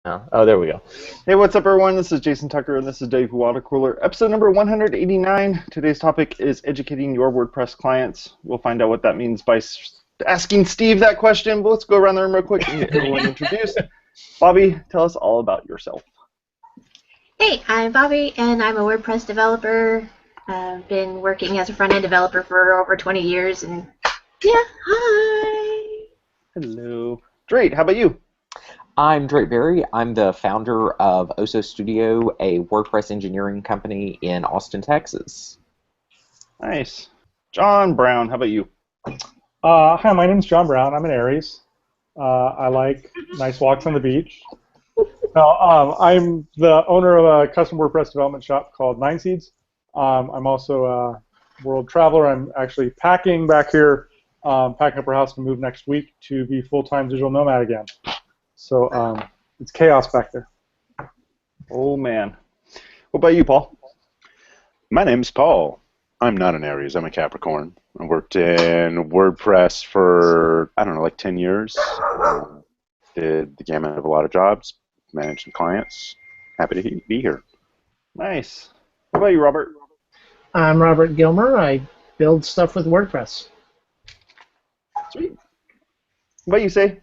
Oh, there we go. Hey, what's up, everyone? This is Jason Tucker, and this is WPwatercooler, episode number 189. Today's topic is educating your WordPress clients. We'll find out what that means by asking Steve that question, but let's go around the room real quick and get everyone introduced. Bobbie, tell us all about yourself. Hey, I'm Bobbie, and I'm a WordPress developer. I've been working as a front-end developer for over 20 years, and yeah, hi! Hello. Drate, how about you? I'm Drate Berry. I'm the founder of Oso Studio, a WordPress engineering company in Austin, Texas. Nice. John Brown, how about you? Hi, my name's John Brown. I'm an Aries. I like nice walks on the beach. I'm the owner of a custom WordPress development shop called Nine Seeds. I'm also a world traveler. I'm actually packing back here, packing up our house to move next week to be full-time digital nomad again. So it's chaos back there. Oh, man. What about you, Paul? My name's Paul. I'm not an Aries. I'm a Capricorn. I worked in WordPress for, I don't know, like 10 years. Did the gamut of a lot of jobs, managed some clients. Happy to be here. Nice. What about you, Robert? I'm Robert Gillmer. I build stuff with WordPress. Sweet. What about you, Say?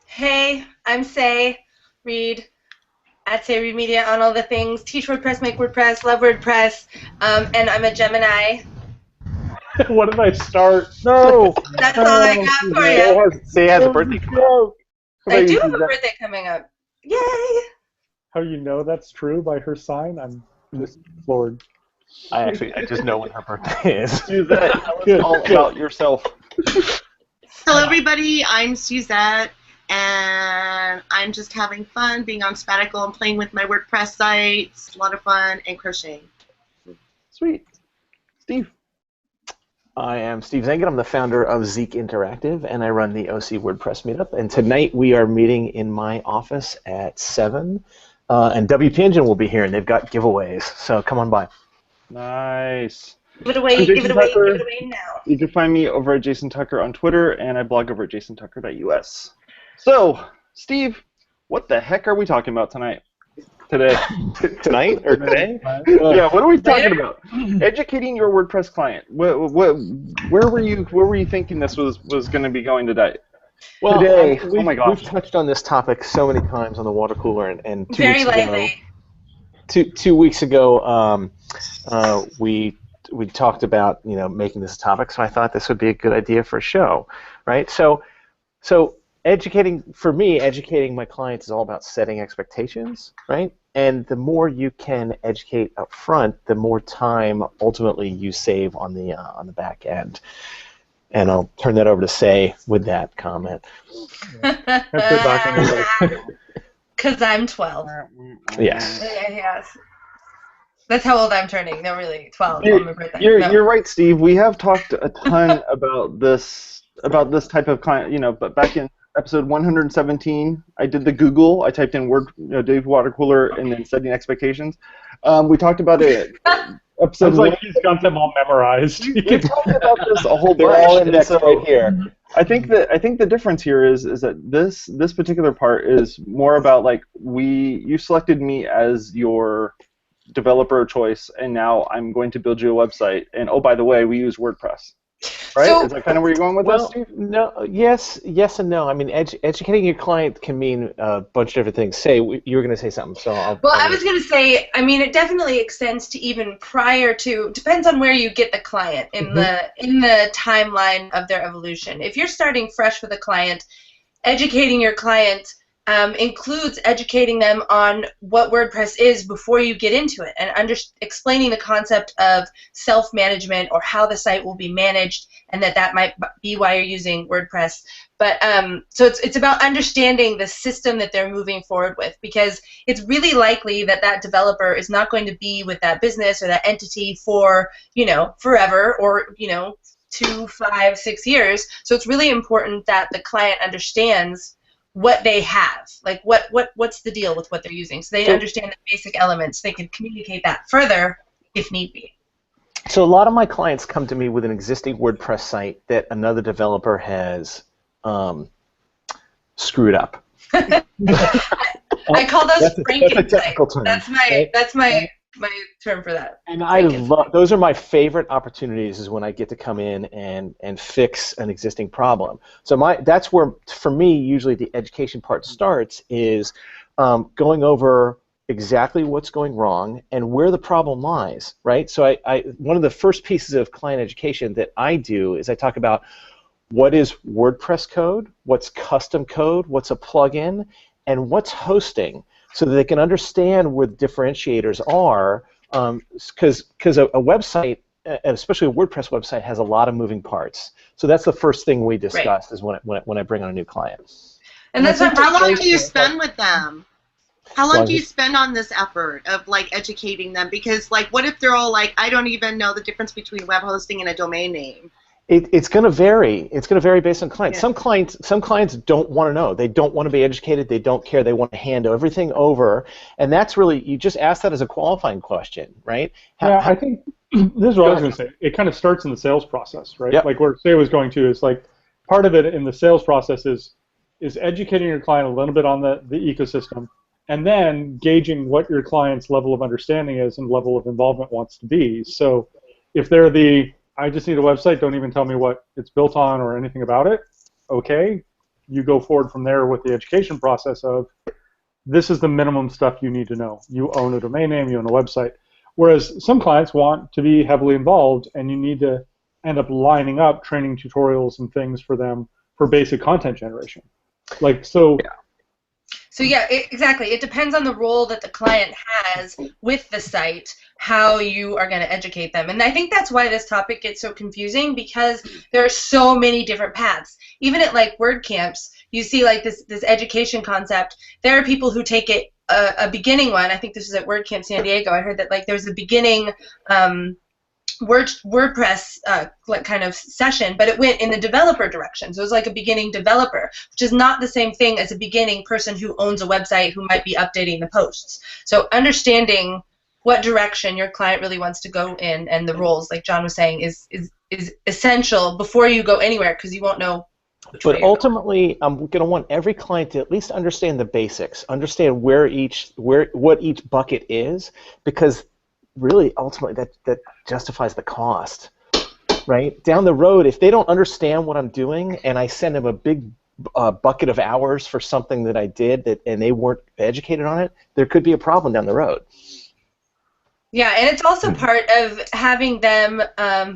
Hey, I'm Say Reed at Say Reed Media on all the things. Teach WordPress, make WordPress, love WordPress, and I'm a Gemini. What did I start? No! That's all I got for you. Say has a birthday coming up. I do have a birthday coming up. Yay! How do you know that's true by her sign? I'm just floored. I just know when her birthday is. Suzette, tell us all about yourself. Hello, everybody. I'm Suzette, and I'm just having fun being on sabbatical and playing with my WordPress site. It's a lot of fun, and crocheting. Sweet. Steve. I am Steve Zehngut. I'm the founder of Zeek Interactive, and I run the OC WordPress meetup. And tonight we are meeting in my office at 7, and WP Engine will be here, and they've got giveaways. So come on by. Nice. Give it away, give it away, give it away now. You can find me over at Jason Tucker on Twitter, and I blog over at jasontucker.us. So, Steve, what the heck are we talking about tonight? Today? Tonight or today? Yeah, what are we talking about? Educating your WordPress client. Where were you thinking this was going to be going today? Well, today, oh my gosh. We've touched on this topic so many times on the water cooler, and Very lightly. 2 weeks ago, we talked about making this a topic, so I thought this would be a good idea for a show, right? So educating my clients is all about setting expectations, right? And the more you can educate up front, the more time ultimately you save on the back end. And I'll turn that over to Say with that comment. Because I'm 12. Yes. Yes. That's how old I'm turning. No, really, 12 on my birthday. You're right, Steve. We have talked a ton about this type of client. But back in episode 117, I did the Google. I typed in Dave Watercooler and then setting expectations. We talked about it. Episode Sounds like he's got them all memorized. We talked about this a whole bunch. They're all indexed right here. I think the difference here is that this particular part is more about you selected me as your developer choice, and now I'm going to build you a website. And oh, by the way, we use WordPress. Right? So, is that kind of where you're going with this, Steve? No, yes and no. I mean, educating your client can mean a bunch of different things. Say, you were going to say something, so I'll... Well, I was going to say, I mean, it definitely extends to even prior to, depends on where you get the client in the timeline of their evolution. If you're starting fresh with a client, educating your client includes educating them on what WordPress is before you get into it, and explaining the concept of self-management or how the site will be managed, and that might be why you're using WordPress. But so it's about understanding the system that they're moving forward with, because it's really likely that developer is not going to be with that business or that entity for forever, or 2, 5, 6 years. So it's really important that the client understands what they have, like what's the deal with what they're using, so they understand the basic elements. They can communicate that further if need be. So a lot of my clients come to me with an existing WordPress site that another developer has screwed up. I call those that's a Franken technical sites. term. That's my right? that's my term for that. And I love those are my favorite opportunities is when I get to come in and fix an existing problem. So that's where for me usually the education part starts is going over exactly what's going wrong and where the problem lies, right? So one of the first pieces of client education that I do is I talk about what is WordPress code, what's custom code, what's a plugin, and what's hosting, so that they can understand where the differentiators are, because a website, especially a WordPress website, has a lot of moving parts. So that's the first thing we discuss is when I bring on a new client. And that's how long do you spend with them? How long do you Longest. spend on this effort of like educating them? Because like, what if they're all like, I don't even know the difference between web hosting and a domain name? It's going to vary. It's going to vary based on clients. Yeah. Some clients don't want to know. They don't want to be educated. They don't care. They want to hand everything over. And that's really, you just ask that as a qualifying question, right? I think this is what I was going to say. It kind of starts in the sales process, right? Yep. Like where Say was going to is like part of it in the sales process is educating your client a little bit on the ecosystem, and then gauging what your client's level of understanding is and level of involvement wants to be. So if they're I just need a website, don't even tell me what it's built on or anything about it, okay, you go forward from there with the education process of this is the minimum stuff you need to know. You own a domain name, you own a website. Whereas some clients want to be heavily involved, and you need to end up lining up training tutorials and things for them for basic content generation. Like, so... Yeah. So yeah, exactly. It depends on the role that the client has with the site, how you are going to educate them. And I think that's why this topic gets so confusing, because there are so many different paths. Even at like WordCamps, you see like this education concept. There are people who take it a beginning one. I think this is at WordCamp San Diego. I heard that like there's a beginning WordPress like kind of session, but it went in the developer direction. So it was like a beginning developer, which is not the same thing as a beginning person who owns a website who might be updating the posts. So understanding what direction your client really wants to go in and the roles, like John was saying, is essential before you go anywhere, because you won't know which way But you're ultimately, I'm going to want every client to at least understand the basics, understand what each bucket is, because really, ultimately, that justifies the cost, right? Down the road, if they don't understand what I'm doing and I send them a big bucket of hours for something that I did and they weren't educated on it, there could be a problem down the road. Yeah, and it's also part of having them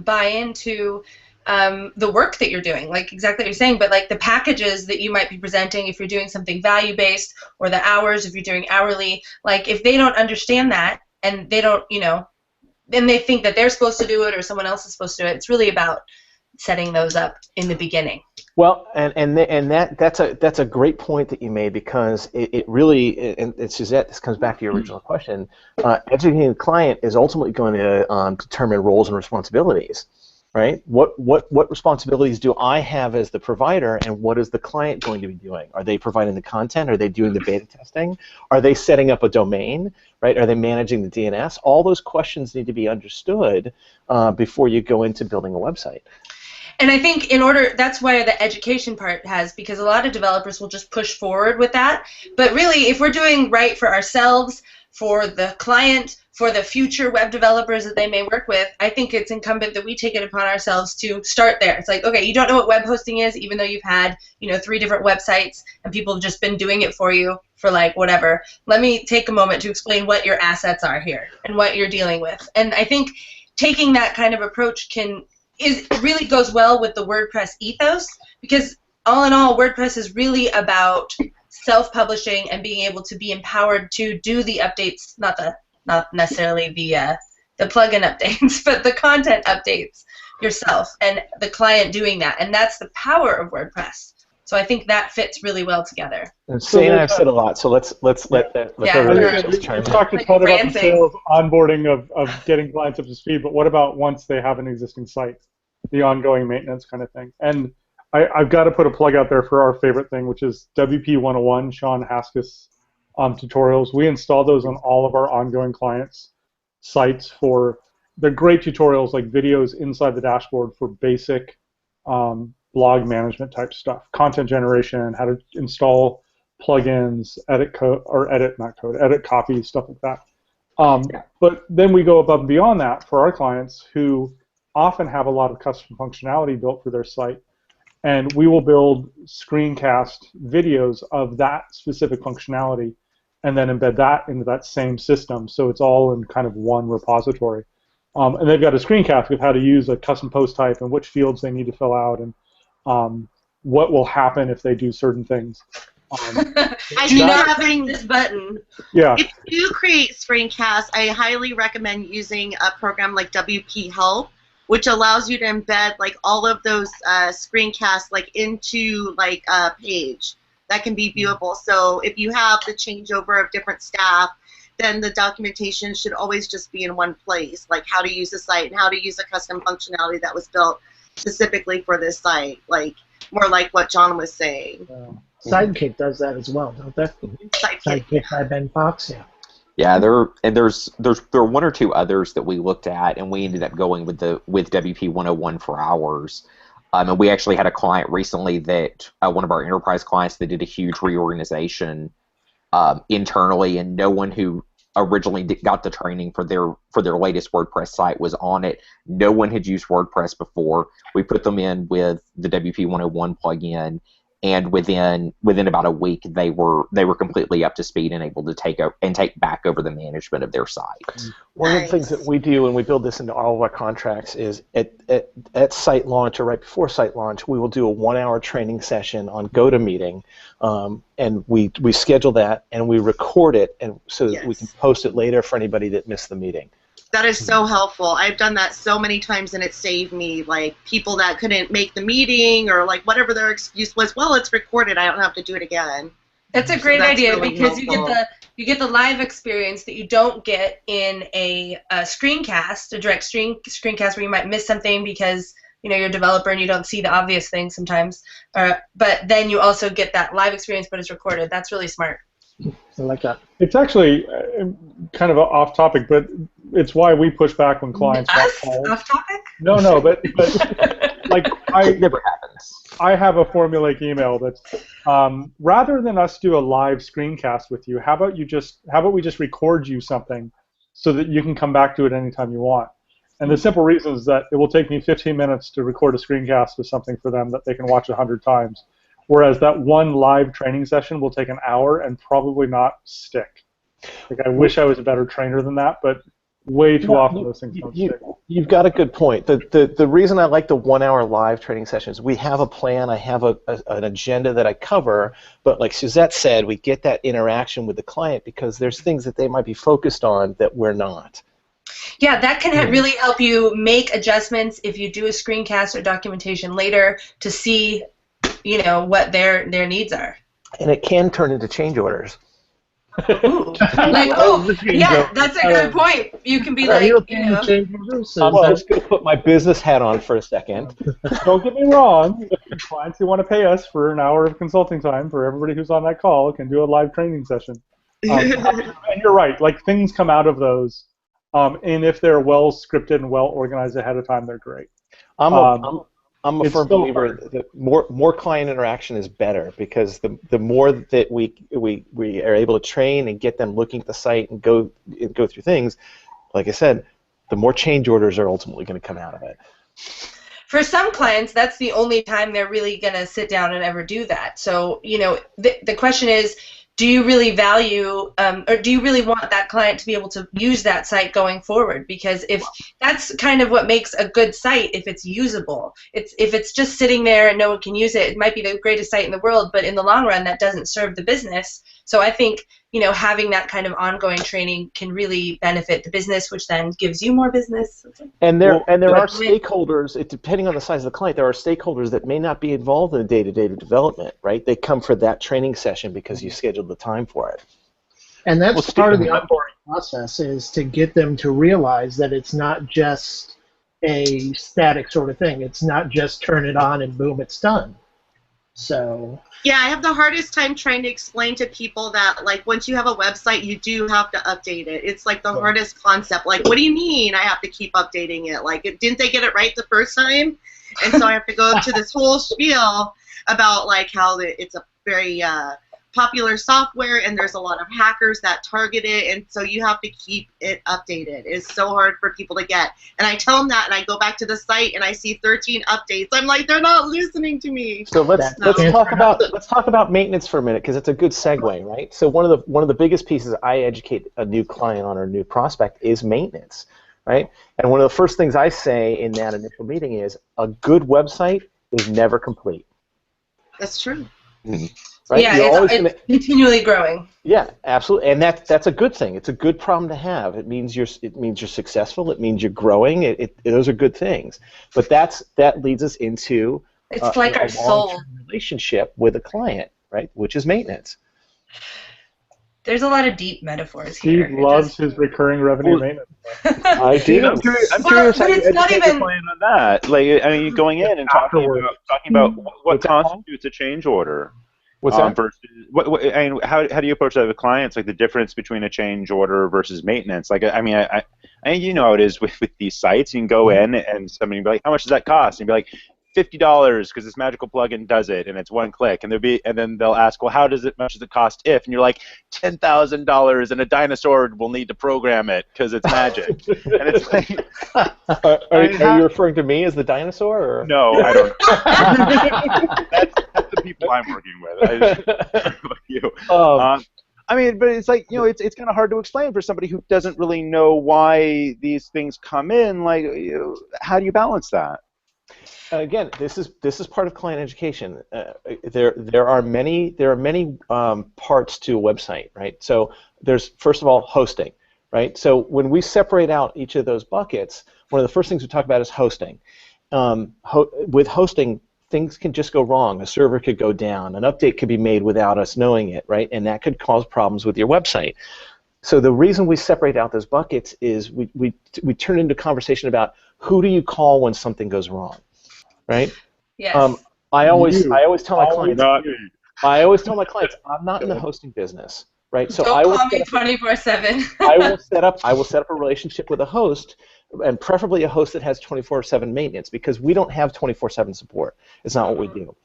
buy into the work that you're doing, like exactly what you're saying, but like the packages that you might be presenting if you're doing something value-based, or the hours if you're doing hourly. Like if they don't understand that, and they don't, and they think that they're supposed to do it or someone else is supposed to do it. It's really about setting those up in the beginning. Well, that's a great point that you made, because it really, and Suzette, this comes back to your original question. Educating the client is ultimately going to determine roles and responsibilities. Right? What responsibilities do I have as the provider, and what is the client going to be doing? Are they providing the content? Are they doing the beta testing? Are they setting up a domain? Right? Are they managing the DNS? All those questions need to be understood before you go into building a website. And I think that's why the education part has, because a lot of developers will just push forward with that. But really, if we're doing right for ourselves, for the client, for the future web developers that they may work with, I think it's incumbent that we take it upon ourselves to start there. It's like, okay, you don't know what web hosting is, even though you've had 3 different websites and people have just been doing it for you for like whatever. Let me take a moment to explain what your assets are here and what you're dealing with. And I think taking that kind of approach really goes well with the WordPress ethos, because all in all, WordPress is really about self-publishing and being able to be empowered to do the updates, not necessarily the plugin updates, but the content updates yourself, and the client doing that. And that's the power of WordPress. So I think that fits really well together. And Say and I've said a lot, so let's let everybody else chime in. We talked a ton about the sales onboarding of getting clients up to speed, but what about once they have an existing site, the ongoing maintenance kind of thing? And I've got to put a plug out there for our favorite thing, which is WP189, Sean Haskis tutorials. We install those on all of our ongoing clients' sites for the great tutorials, like videos inside the dashboard for basic blog management type stuff, content generation, how to install plugins, edit code, or edit, not code, edit copy, stuff like that. But then we go above and beyond that for our clients who often have a lot of custom functionality built for their site. And we will build screencast videos of that specific functionality and then embed that into that same system. So it's all in kind of one repository. And they've got a screencast with how to use a custom post type and which fields they need to fill out and what will happen if they do certain things. I do not having this button. Yeah. If you create screencasts, I highly recommend using a program like WP Help, which allows you to embed like all of those screencasts like into like a page that can be viewable. So if you have the changeover of different staff, then the documentation should always just be in one place, like how to use the site and how to use a custom functionality that was built specifically for this site, like more like what John was saying. Sidekick does that as well, don't they? Sidekick by Ben Fox, yeah. Yeah, there are one or two others that we looked at, and we ended up going with WP101 for ours. And we actually had a client recently that one of our enterprise clients that did a huge reorganization internally, and no one who originally got the training for their latest WordPress site was on it. No one had used WordPress before. We put them in with the WP101 plugin, and within about a week they were completely up to speed and able to take back over the management of their site. One of the things that we do, and we build this into all of our contracts, is at site launch or right before site launch, we will do a 1-hour training session on GoToMeeting, and we schedule that and we record it, and so that we can post it later for anybody that missed the meeting. That is so helpful. I've done that so many times, and it saved me. Like people that couldn't make the meeting or like whatever their excuse was. Well, it's recorded. I don't have to do it again. That's a great idea really because helpful. you get the live experience that you don't get in a screencast, a direct screencast where you might miss something because you're a developer and you don't see the obvious things sometimes. But then you also get that live experience, but it's recorded. That's really smart. I like that. It's actually kind of off topic, but it's why we push back when clients call. Off topic? No, but like It never happens. I have a formulaic email that's rather than us do a live screencast with you, how about we just record you something so that you can come back to it anytime you want. And the simple reason is that it will take me 15 minutes to record a screencast of something for them that they can watch 100 times. Whereas that one live training session will take an hour and probably not stick. Like I wish I was a better trainer than that, but way too often those things don't stick. You've got a good point. The reason I like the 1-hour live training sessions, we have a plan, I have an agenda that I cover, but like Suzette said, we get that interaction with the client because there's things that they might be focused on that we're not. Yeah, that can really help you make adjustments if you do a screencast or documentation later to see what their needs are. And it can turn into change orders. Ooh. Yeah, that's a good point. You can be like, I'm just going to put my business hat on for a second. Don't get me wrong. Clients who want to pay us for an hour of consulting time for everybody who's on that call can do a live training session. And you're right. Like things come out of those, and if they're well scripted and well organized ahead of time, they're great. I'm a firm believer that more client interaction is better because the more that we are able to train and get them looking at the site and go through things, like I said, the more change orders are ultimately going to come out of it. For some clients, that's the only time they're really going to sit down and ever do that. So, the question is, do you really value or do you really want that client to be able to use that site going forward? Because if that's kind of what makes a good site, if it's usable. If it's just sitting there and no one can use it, it might be the greatest site in the world, but in the long run, that doesn't serve the business. So I think having that kind of ongoing training can really benefit the business, which then gives you more business. And there are stakeholders, depending on the size of the client, there are stakeholders that may not be involved in the day-to-day development, right? They come for that training session because you scheduled the time for it. And that's part of the onboarding process, is to get them to realize that it's not just a static sort of thing. It's not just turn it on and boom, it's done. So yeah, I have the hardest time trying to explain to people that like once you have a website, you do have to update it. It's like the hardest concept. Like, what do you mean I have to keep updating it? Like, didn't they get it right the first time? And so I have to go to this whole spiel about like how it's a very popular software, and there's a lot of hackers that target it, and so you have to keep it updated. It's so hard for people to get. And I tell them that, and I go back to the site, and I see 13 updates. I'm like, they're not listening to me. So let's talk about maintenance for a minute, because it's a good segue, right? So one of the biggest pieces I educate a new client on or a new prospect is maintenance, right? And one of the first things I say in that initial meeting is a good website is never complete. That's true. Mm-hmm. Right? Yeah, it's continually growing. Yeah, absolutely, and that's a good thing. It's a good problem to have. It means you're successful. It means you're growing. Those are good things. But that leads us into it's like our soul relationship with a client, right? Which is maintenance. There's a lot of deep metaphors here. Steve loves his recurring revenue maintenance. I do. I'm curious how you educate the client on that. Like, I mean, going in and talking about what constitutes a change order. What's that? Versus, how do you approach that with clients? Like the difference between a change order versus maintenance. Like, I mean, I you know how it is with these sites. You can go in and somebody will be like, how much does that cost? And you'll be like, $50 because this magical plugin does it, and it's one click. And then they'll ask, well, how much does it cost if? And you're like, $10,000, and a dinosaur will need to program it because it's magic. And it's like, are you referring to me as the dinosaur? Or? No, I don't. That's the people I'm working with. You. I mean, but it's like, it's kind of hard to explain for somebody who doesn't really know why these things come in. Like, how do you balance that? Again, this is part of client education. There are many parts to a website, right? So there's, first of all, hosting, right? So when we separate out each of those buckets, one of the first things we talk about is hosting. With hosting, things can just go wrong. A server could go down. An update could be made without us knowing it, right? And that could cause problems with your website. So the reason we separate out those buckets is we turn into a conversation about who do you call when something goes wrong. Right? Yes. I always tell my clients. I always tell my clients, I'm not in the hosting business, right? So Don't call me 24/7. I will set up a relationship with a host, and preferably a host that has 24/7 maintenance, because we don't have 24/7 support. It's not what we do.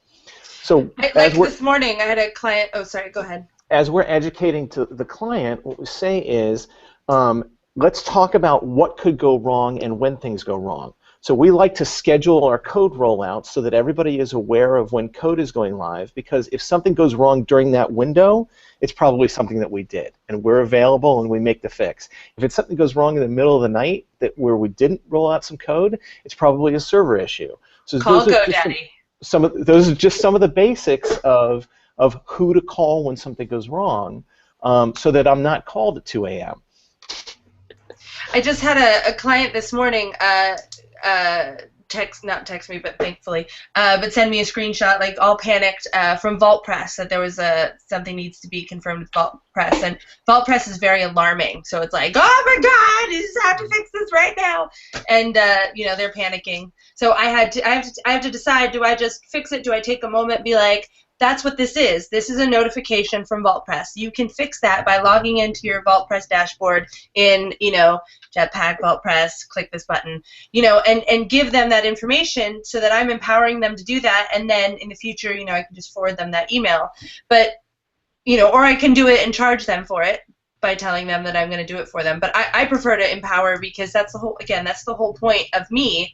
So this morning, I had a client. Oh, sorry. Go ahead. As we're educating to the client, what we say is, let's talk about what could go wrong and when things go wrong. So we like to schedule our code rollouts so that everybody is aware of when code is going live, because if something goes wrong during that window, it's probably something that we did, and we're available and we make the fix. If it's something that goes wrong in the middle of the night where we didn't roll out some code, it's probably a server issue. So Call GoDaddy. Those are just some of the basics of who to call when something goes wrong, so that I'm not called at 2 a.m. I just had a client this morning not text me, but thankfully, but send me a screenshot, like all panicked, from WordPress, that there was something needs to be confirmed with WordPress, and WordPress is very alarming. So it's like, oh my God, you just have to fix this right now, and they're panicking. So I have to decide: do I just fix it? Do I take a moment and be like, that's what this is. This is a notification from WordPress. You can fix that by logging into your WordPress dashboard in, Jetpack, WordPress, click this button, and give them that information so that I'm empowering them to do that. And then in the future, I can just forward them that email. But, or I can do it and charge them for it by telling them that I'm going to do it for them. But I prefer to empower, because that's the whole point of me.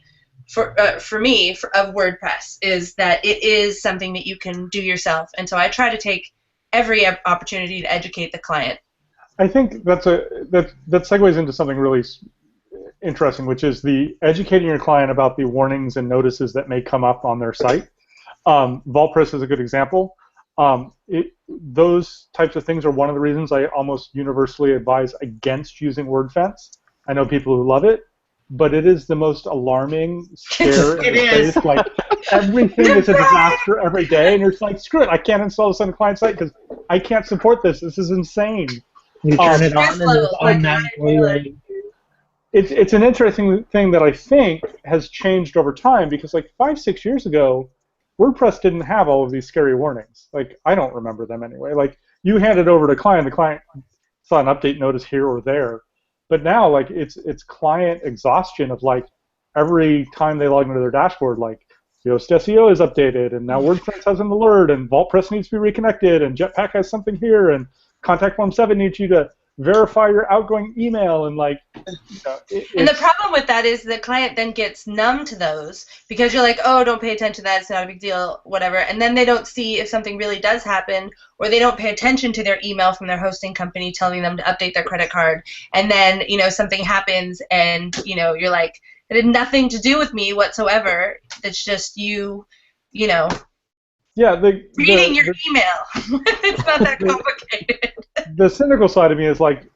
For me, of WordPress, is that it is something that you can do yourself, and so I try to take every opportunity to educate the client. I think that segues into something really interesting, which is the educating your client about the warnings and notices that may come up on their site. WordPress is a good example. Those types of things are one of the reasons I almost universally advise against using WordFence. I know people who love it, but it is the most alarming scare in the face. Like, everything is a disaster every day, and you're just like, screw it, I can't install this on the client site because I can't support this. This is insane. You turn it on and it's automatically. It's an interesting thing that I think has changed over time, because like 5-6 years ago, WordPress didn't have all of these scary warnings. Like, I don't remember them anyway. Like, you hand it over to the client saw an update notice here or there. But now, like, it's client exhaustion of, like, every time they log into their dashboard, like, Yoast SEO is updated, and now WordPress has an alert, and VaultPress needs to be reconnected, and Jetpack has something here, and Contact Form 7 needs you to verify your outgoing email, and like. And the problem with that is the client then gets numb to those because you're like, oh, don't pay attention to that, it's not a big deal, whatever. And then they don't see if something really does happen, or they don't pay attention to their email from their hosting company telling them to update their credit card. And then, something happens and, you're like, it had nothing to do with me whatsoever. It's just you, Yeah, reading your email. It's not that complicated. The cynical side of me is like,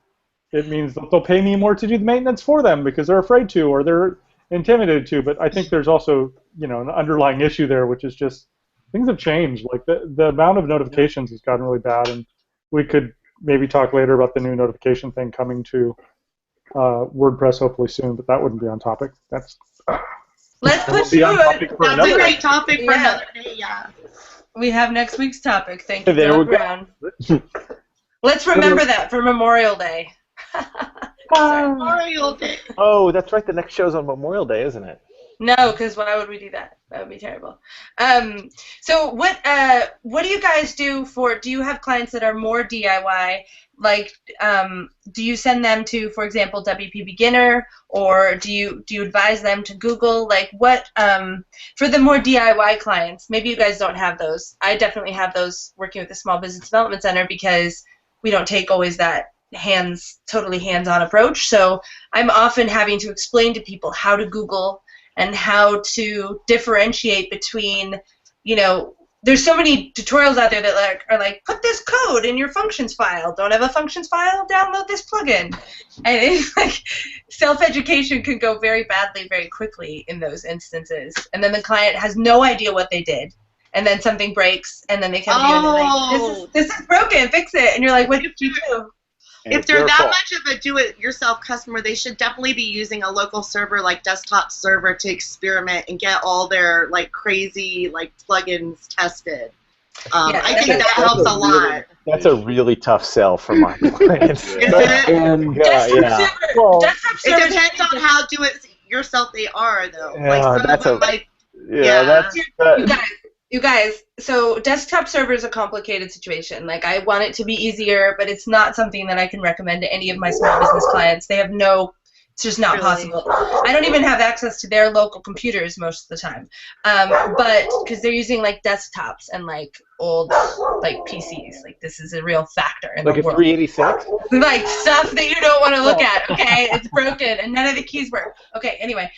it means that they'll pay me more to do the maintenance for them because they're afraid to or they're intimidated to. But I think there's also, an underlying issue there, which is just things have changed. Like the amount of notifications has gotten really bad, and we could maybe talk later about the new notification thing coming to WordPress hopefully soon, but that wouldn't be on topic. Let's push through it. That's a great topic for another day, yeah. We have next week's topic. Thank you, there we Brown. Let's remember that for Memorial Day. Memorial Day. Oh, that's right. The next show's on Memorial Day, isn't it? No, because why would we do that? That would be terrible. So what do you guys do do you have clients that are more DIY? Like, do you send them to, for example, WP Beginner, or do you advise them to Google? Like, what for the more DIY clients? Maybe you guys don't have those. I definitely have those working with the Small Business Development Center because we don't take always that totally hands-on approach. So I'm often having to explain to people how to Google and how to differentiate between, there's so many tutorials out there that are like, put this code in your functions file. Don't have a functions file? Download this plugin. And it's like self-education can go very badly very quickly in those instances. And then the client has no idea what they did. And then something breaks, and then they come to you and they're like, this is broken, fix it. And you're like, what did you do? If they're that much of a do-it-yourself customer, they should definitely be using a local server like Desktop Server to experiment and get all their crazy plugins tested. I think that helps a lot. That's a really tough sell for my clients. Is it? Yeah. Well, it depends on how do-it-yourself they are, though. You guys, so Desktop Server is a complicated situation. Like, I want it to be easier, but it's not something that I can recommend to any of my small business clients. They have it's just not possible. I don't even have access to their local computers most of the time, but because they're using desktops and old PCs. This is a real factor in the world. Like a 386? Stuff that you don't want to look at. Okay, it's broken and none of the keys work. Okay, anyway,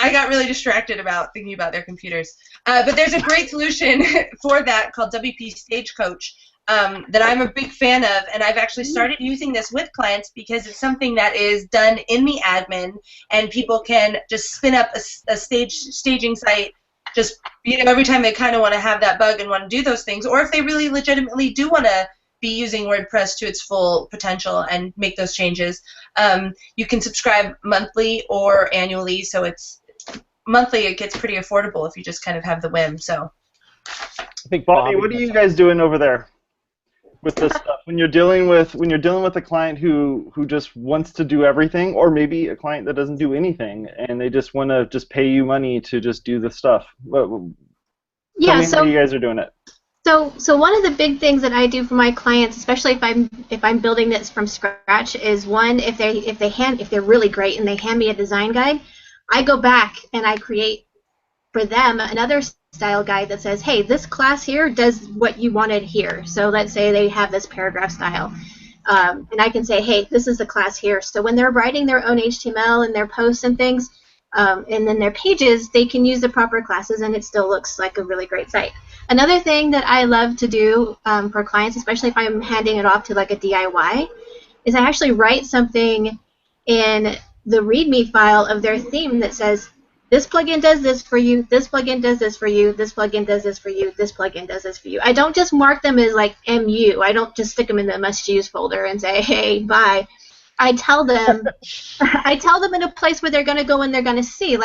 I got really distracted about thinking about their computers. But there's a great solution for that called WP Stagecoach that I'm a big fan of, and I've actually started using this with clients because it's something that is done in the admin, and people can just spin up a staging site just every time they kind of want to have that bug and want to do those things, or if they really legitimately do want to be using WordPress to its full potential and make those changes. You can subscribe monthly or annually, so it's monthly. It gets pretty affordable if you just kind of have the whim. So, I think Bobbie, what are you guys doing over there with this stuff when you're dealing with a client who just wants to do everything, or maybe a client that doesn't do anything and they just want to just pay you money to just do the stuff? Tell me how you guys are doing it. So one of the big things that I do for my clients, especially if I'm building this from scratch, is one, if they're really great and they hand me a design guide, I go back and I create for them another style guide that says, hey, this class here does what you wanted here. So let's say they have this paragraph style. And I can say, hey, this is the class here. So when they're writing their own HTML and their posts and things, and then their pages, they can use the proper classes and it still looks like a really great site. Another thing that I love to do for clients, especially if I'm handing it off to a DIY, is I actually write something in the README file of their theme that says, this plugin does this for you, this plugin does this for you, this plugin does this for you, this plugin does this for you. I don't just mark them as MU. I don't just stick them in the must-use folder and say, hey, bye. I tell them in a place where they're going to go and they're going to see.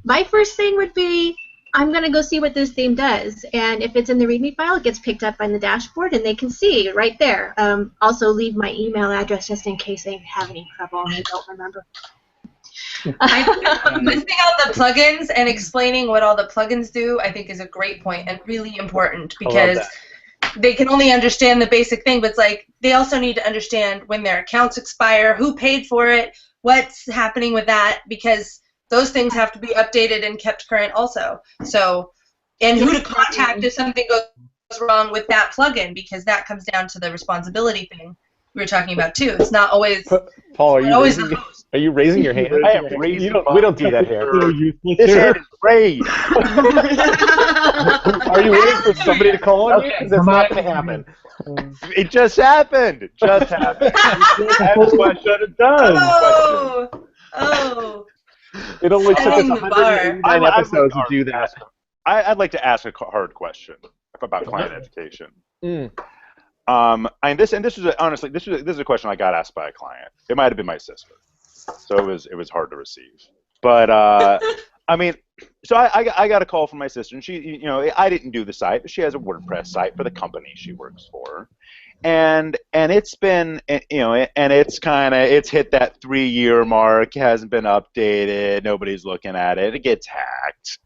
My first thing would be, I'm going to go see what this theme does. And if it's in the README file, it gets picked up on the dashboard and they can see right there. Also leave my email address just in case they have any trouble and they don't remember. Listing out the plugins and explaining what all the plugins do, I think, is a great point and really important, because they can only understand the basic thing, but it's like they also need to understand when their accounts expire, who paid for it, what's happening with that, because those things have to be updated and kept current also. So, and who to contact if something goes wrong with that plugin, because that comes down to the responsibility thing we were talking about too. It's not always Paul. Are you raising your hand? I am raising. We don't do that here. This hand is raised. Are you waiting for somebody to call on you? Because that's not going to happen. It just happened. It just happened. That's why I should have done. Oh. It only took us Setting the bar. 189 episodes to do that. I'd like to ask a hard question about client education. And this is honestly this is a question I got asked by a client. It might have been my sister, so it was hard to receive. But I mean, so I got a call from my sister, and she, I didn't do the site, but she has a WordPress site for the company she works for, and it's been, and it's hit that 3-year mark, hasn't been updated, nobody's looking at it, it gets hacked.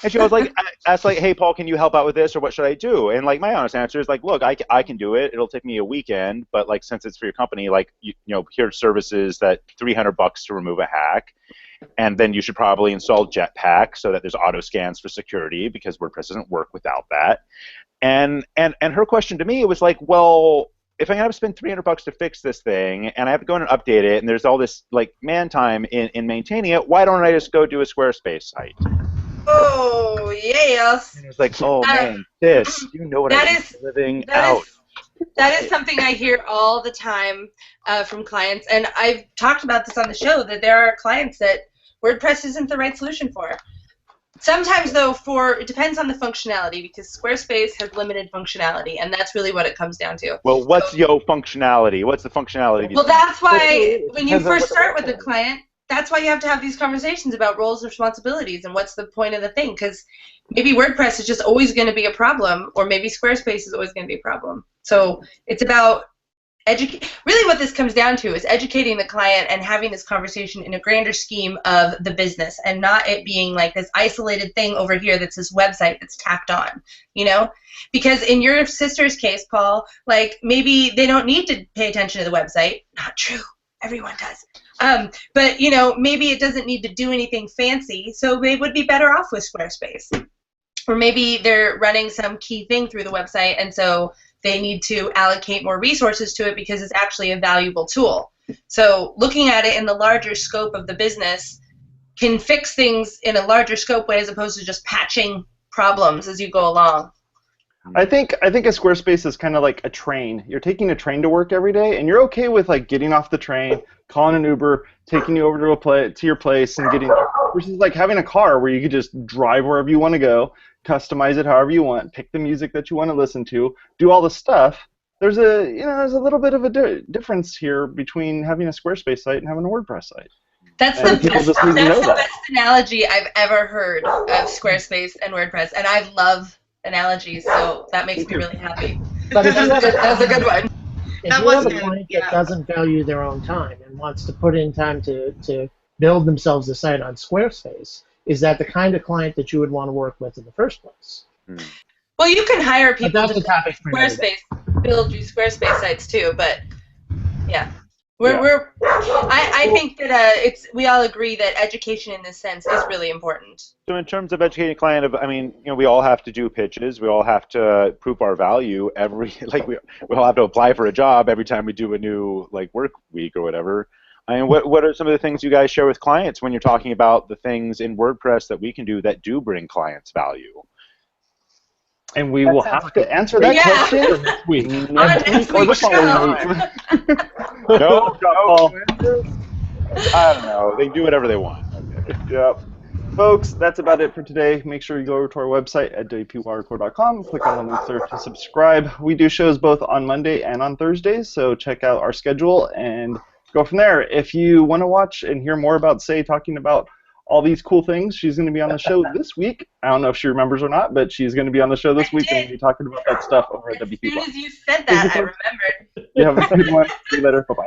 And she was like, I asked, like, hey, Paul, can you help out with this, or what should I do? And, like, my honest answer is, like, look, I can do it. It'll take me a weekend, but, like, since it's for your company, like, here's services that $300 to remove a hack, and then you should probably install Jetpack so that there's auto scans for security, because WordPress doesn't work without that. And her question to me was like, well, if I'm going to spend $300 to fix this thing, and I have to go in and update it, and there's all this, like, man time in maintaining it, why don't I just go do a Squarespace site? Oh, yes. And it's like, oh, man, you know what I'm living out. That is something I hear all the time from clients, and I've talked about this on the show, that there are clients that WordPress isn't the right solution for. Sometimes, though, it depends on the functionality, because Squarespace has limited functionality, and that's really what it comes down to. Well, what's functionality? What's the functionality? Well, that's why when you first start with a client, that's why you have to have these conversations about roles and responsibilities and what's the point of the thing, because maybe WordPress is just always going to be a problem, or maybe Squarespace is always going to be a problem. So it's about really what this comes down to is educating the client and having this conversation in a grander scheme of the business, and not it being like this isolated thing over here that's this website that's tacked on, Because in your sister's case, Paul, like, maybe they don't need to pay attention to the website. Not true. Everyone does. But, maybe it doesn't need to do anything fancy, so they would be better off with Squarespace. Or maybe they're running some key thing through the website, and so they need to allocate more resources to it because it's actually a valuable tool. So looking at it in the larger scope of the business can fix things in a larger scope way, as opposed to just patching problems as you go along. I think a Squarespace is kind of like a train. You're taking a train to work every day, and you're okay with, like, getting off the train, calling an Uber, taking you over to your place, and getting there. Versus, like, having a car where you could just drive wherever you want to go, customize it however you want, pick the music that you want to listen to, do all the stuff. There's a little bit of a difference here between having a Squarespace site and having a WordPress site. That's the best analogy I've ever heard of Squarespace and WordPress, and I love analogies, so that makes me really happy. But that's a good one. If you have a client that doesn't value their own time and wants to put in time to build themselves a site on Squarespace, is that the kind of client that you would want to work with in the first place? Well, you can hire people to build you Squarespace sites too, but yeah. I think that we all agree that education in this sense is really important. So in terms of educating a client, we all have to do pitches. We all have to prove our value we all have to apply for a job every time we do a new work week or whatever. I mean, what are some of the things you guys share with clients when you're talking about the things in WordPress that we can do that do bring clients value? And we will have to answer that question next week. Next week's show. No. I don't know. They can do whatever they want. Okay. Yep. Folks, that's about it for today. Make sure you go over to our website at WPwatercooler.com. Click on the link there to subscribe. We do shows both on Monday and on Thursdays, so check out our schedule and go from there. If you want to watch and hear more about Say talking about all these cool things, she's going to be on the show this week. I don't know if she remembers or not, but she's going to be on the show this week and we'll be talking about that stuff over at WP. As soon as you said that, I remembered. You have a good one. See you later. Bye-bye.